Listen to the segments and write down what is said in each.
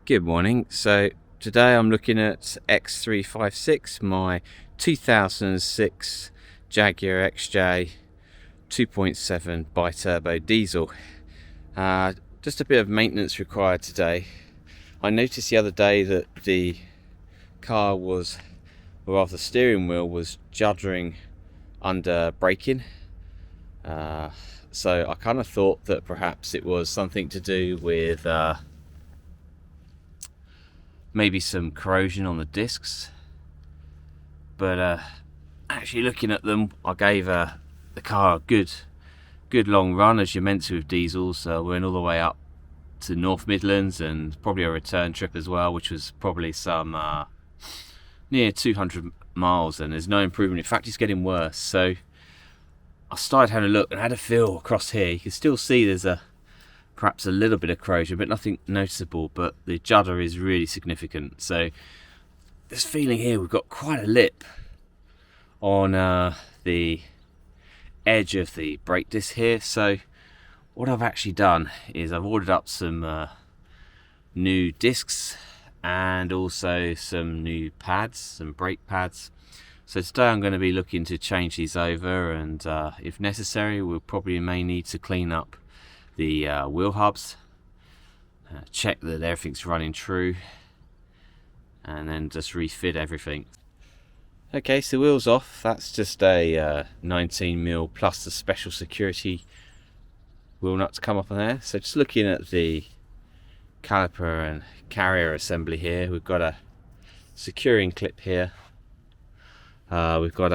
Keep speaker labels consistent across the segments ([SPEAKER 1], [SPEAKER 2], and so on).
[SPEAKER 1] Good morning. So today I'm looking at X356, my 2006 Jaguar XJ 2.7 bi-turbo diesel. Just a bit of maintenance required today. I noticed the other day that the car was, or rather the steering wheel was juddering under braking. So I kind of thought that perhaps it was something to do with maybe some corrosion on the discs, but actually looking at them, I gave the car a good long run, as you're meant to with diesels. So we went all the way up to North Midlands and probably a return trip as well, which was probably some near 200 miles, and there's no improvement. In fact, it's getting worse. So I started having a look and had a feel across here. You can still see there's perhaps a little bit of corrosion, but nothing noticeable, but the judder is really significant. So this feeling here, we've got quite a lip on the edge of the brake disc here. So what I've actually done is I've ordered up some new discs and also some new pads, some brake pads. So today I'm going to be looking to change these over, and if necessary we'll probably may need to clean up the wheel hubs, check that everything's running true, and then just refit everything. Okay, so wheels off. That's just a 19mm plus the special security wheel nut to come up on there. So just looking at the caliper and carrier assembly here, we've got a securing clip here. We've got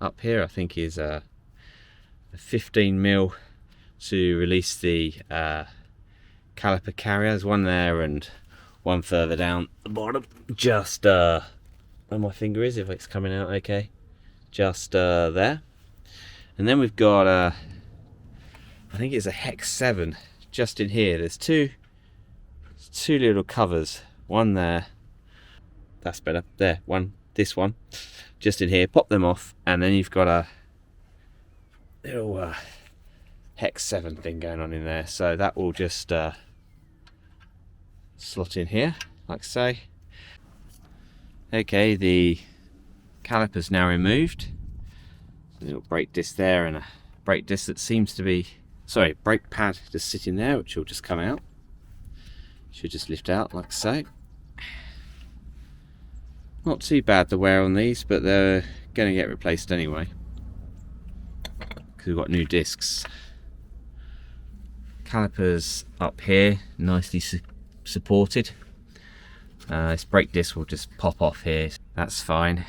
[SPEAKER 1] up here, I think is a 15mm to release the caliper carrier. There's one there and one further down the bottom, just where my finger is, if it's coming out okay, just there. And then we've got I think it's a hex 7 just in here. There's two little covers, one there, that's better, there, one, this one just in here. Pop them off, and then you've got a little hex 7 thing going on in there, so that will just slot in here like so. Okay, the caliper's now removed. A little brake disc there and a brake disc that seems to be, sorry, brake pad just sitting there, which will just come out. Should just lift out like so. Not too bad the wear on these, but they're going to get replaced anyway because we've got new discs. Calipers up here, nicely supported. This brake disc will just pop off here, that's fine.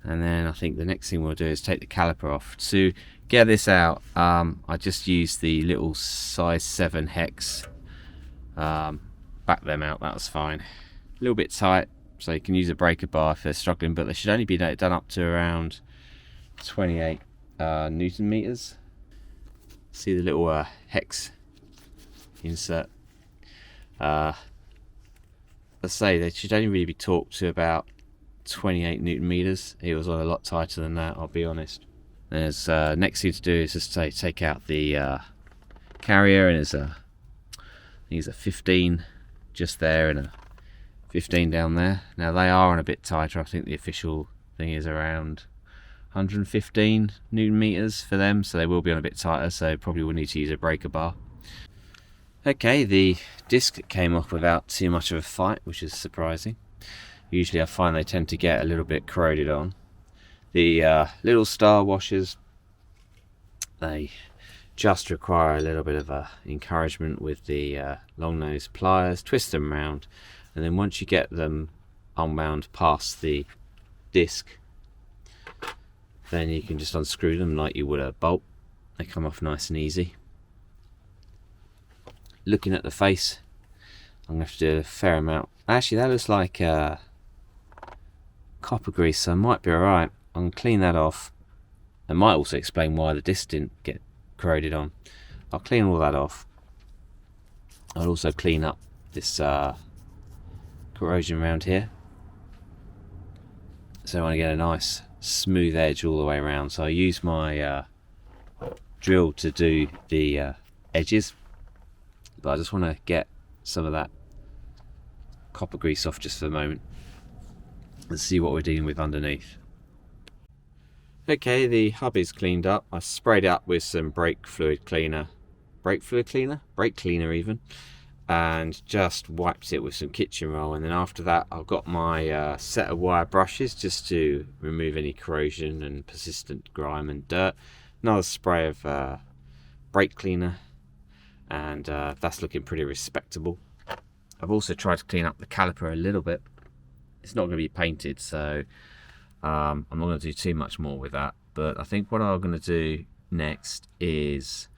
[SPEAKER 1] And then I think the next thing we'll do is take the caliper off. To get this out, I just used the little size 7 hex, back them out, that was fine. A little bit tight, so you can use a breaker bar if they're struggling, but they should only be done up to around 28 Newton meters. See the little hex insert. Let's say they should only really be torqued to about 28 Newton meters. It was on a lot tighter than that, I'll be honest. There's next thing to do is just take out the carrier, and there's I think it's a 15 just there and a 15 down there. Now they are on a bit tighter. I think the official thing is around 115 Newton meters for them, so they will be on a bit tighter, so probably will need to use a breaker bar. Okay, the disc came off without too much of a fight, which is surprising. Usually I find they tend to get a little bit corroded on. The little star washers, they just require a little bit of encouragement with the long nose pliers. Twist them around, and then once you get them unwound past the disc, then you can just unscrew them like you would a bolt. They come off nice and easy. Looking at the face, I'm going to have to do a fair amount. Actually, that looks like copper grease, so I might be alright. I'm going to clean that off. That might also explain why the disc didn't get corroded on. I'll clean all that off. I'll also clean up this corrosion around here, so I want to get a nice smooth edge all the way around. So I use my drill to do the edges, but I just want to get some of that copper grease off just for a moment. Let's see what we're dealing with underneath. Okay, the hub is cleaned up. I sprayed it up with some brake cleaner even, and just wiped it with some kitchen roll. And then after that, I've got my set of wire brushes just to remove any corrosion and persistent grime and dirt. Another spray of brake cleaner, and that's looking pretty respectable. I've also tried to clean up the caliper a little bit. It's not going to be painted, so I'm not going to do too much more with that. But I think what I'm going to do next is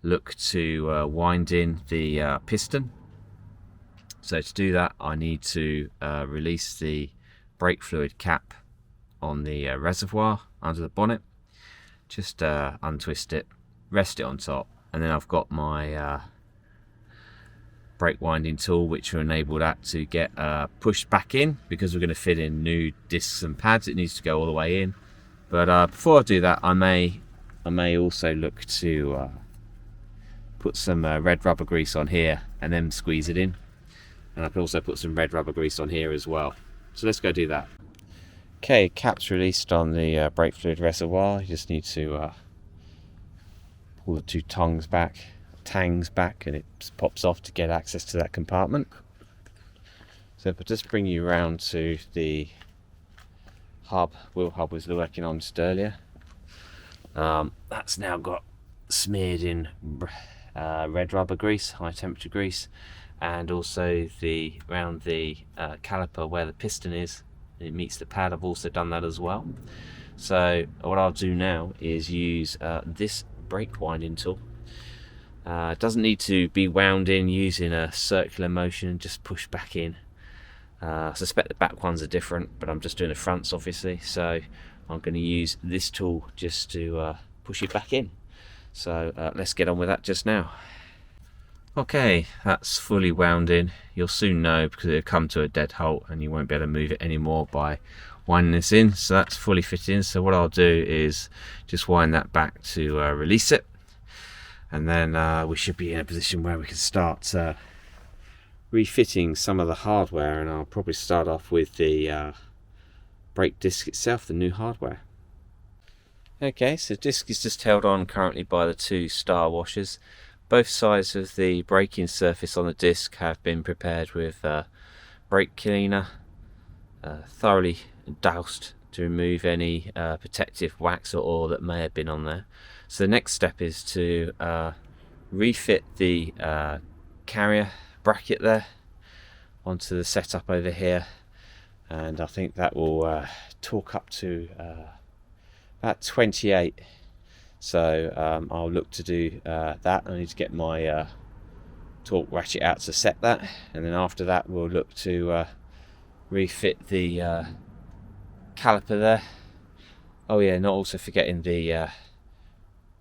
[SPEAKER 1] look to wind in the piston. So to do that, I need to release the brake fluid cap on the reservoir under the bonnet. Just untwist it, rest it on top, and then I've got my brake winding tool, which will enable that to get pushed back in, because we're going to fit in new discs and pads. It needs to go all the way in. But before I do that, I may also look to put some red rubber grease on here and then squeeze it in. And I can also put some red rubber grease on here as well. So let's go do that. Okay, cap's released on the brake fluid reservoir. You just need to pull the two tangs back, and it pops off to get access to that compartment. So if I just bring you around to the wheel hub was working on just earlier. That's now got smeared in red rubber grease, high temperature grease, and also around the caliper where the piston is, it meets the pad. I've also done that as well. So what I'll do now is use this brake winding tool. It doesn't need to be wound in using a circular motion, just push back in. I suspect the back ones are different, but I'm just doing the fronts obviously, so I'm going to use this tool just to push it back in. So let's get on with that just now. Okay, that's fully wound in. You'll soon know because it'll come to a dead halt and you won't be able to move it anymore by winding this in. So that's fully fitted in. So what I'll do is just wind that back to release it, and then we should be in a position where we can start refitting some of the hardware. And I'll probably start off with the brake disc itself, the new hardware. Okay, so the disc is just held on currently by the two star washers. Both sides of the braking surface on the disc have been prepared with brake cleaner, thoroughly doused to remove any protective wax or oil that may have been on there. So the next step is to refit the carrier bracket there onto the setup over here, and I think that will torque up to about 28. So I'll look to do that. I need to get my torque ratchet out to set that, and then after that we'll look to refit the caliper there. Oh yeah, not also forgetting the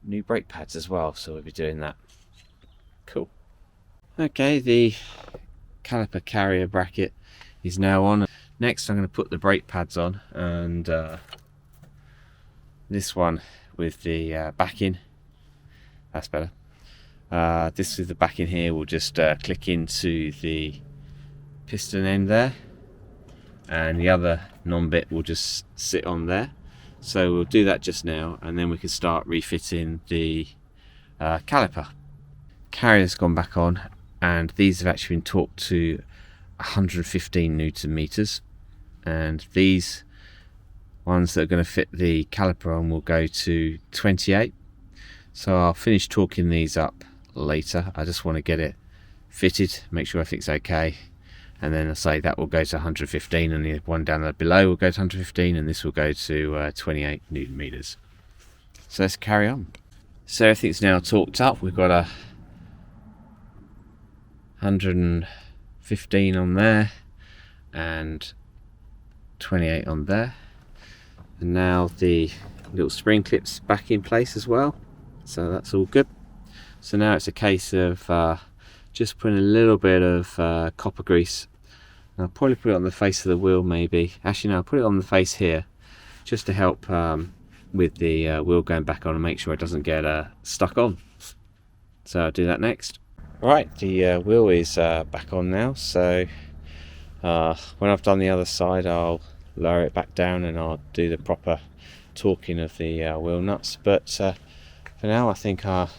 [SPEAKER 1] new brake pads as well, so we'll be doing that. Cool. Okay, the caliper carrier bracket is now on. Next I'm going to put the brake pads on, and this one with the backing, that's better. This with the backing here will just click into the piston end there, and the other non-bit will just sit on there. So we'll do that just now, and then we can start refitting the caliper. Carrier's gone back on, and these have actually been torqued to 115 Newton meters, and these ones that are going to fit the caliper on will go to 28. So I'll finish torquing these up later. I just want to get it fitted, make sure everything's okay, and then I say that will go to 115, and the one down there below will go to 115, and this will go to 28 Newton meters. So let's carry on. So everything's now torqued up. We've got a 115 on there and 28 on there. And now the little spring clip's back in place as well, so that's all good. So now it's a case of just putting a little bit of copper grease. And I'll probably put it on the face of the wheel maybe. Actually no, I'll put it on the face here just to help with the wheel going back on and make sure it doesn't get stuck on. So I'll do that next. Right, the wheel is back on now, so when I've done the other side I'll lower it back down and I'll do the proper torquing of the wheel nuts, but for now I think I'm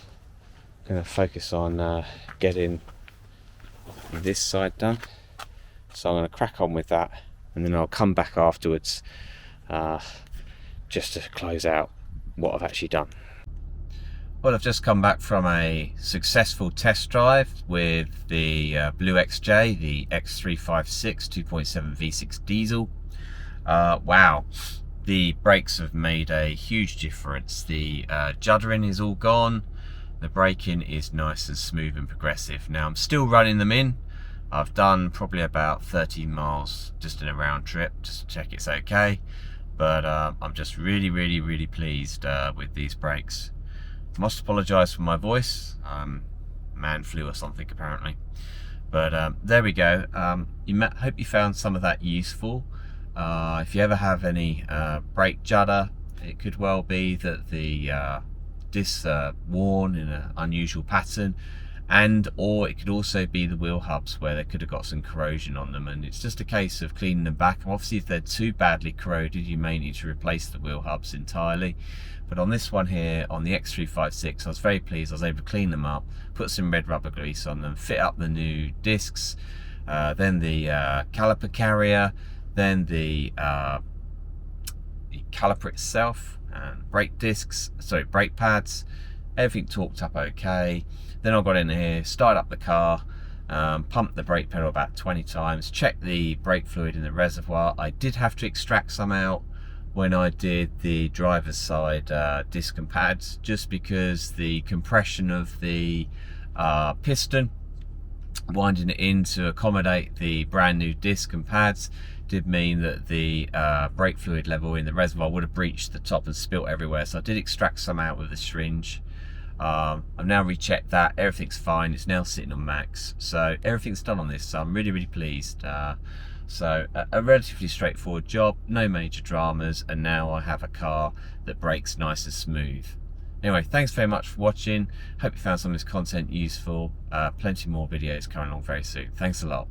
[SPEAKER 1] going to focus on getting this side done. So I'm going to crack on with that, and then I'll come back afterwards just to close out what I've actually done. Well, I've just come back from a successful test drive with the Blue XJ, the X356 2.7 V6 diesel. Wow, the brakes have made a huge difference. The juddering is all gone. The braking is nice and smooth and progressive. Now I'm still running them in. I've done probably about 13 miles just in a round trip just to check it's okay. But I'm just really pleased with these brakes. I must apologise for my voice. Man flu or something apparently. But there we go. Hope you found some of that useful. If you ever have any brake judder, it could well be that the discs are worn in an unusual pattern, or it could also be the wheel hubs where they could have got some corrosion on them, and it's just a case of cleaning them back. Obviously if they're too badly corroded you may need to replace the wheel hubs entirely, but on this one here, on the X356, I was very pleased. I was able to clean them up, put some red rubber grease on them, fit up the new discs, then the caliper carrier, then the caliper itself, and brake pads, everything torqued up okay. Then I got in here, started up the car, pumped the brake pedal about 20 times, checked the brake fluid in the reservoir. I did have to extract some out when I did the driver's side disc and pads, just because the compression of the piston, winding it in to accommodate the brand new disc and pads, did mean that the brake fluid level in the reservoir would have breached the top and spilt everywhere. So I did extract some out with a syringe. I've now rechecked that, everything's fine, it's now sitting on max, so everything's done on this, so I'm really pleased. So a relatively straightforward job, no major dramas, and now I have a car that brakes nice and smooth. Anyway, thanks very much for watching. Hope you found some of this content useful. Plenty more videos coming along very soon. Thanks a lot.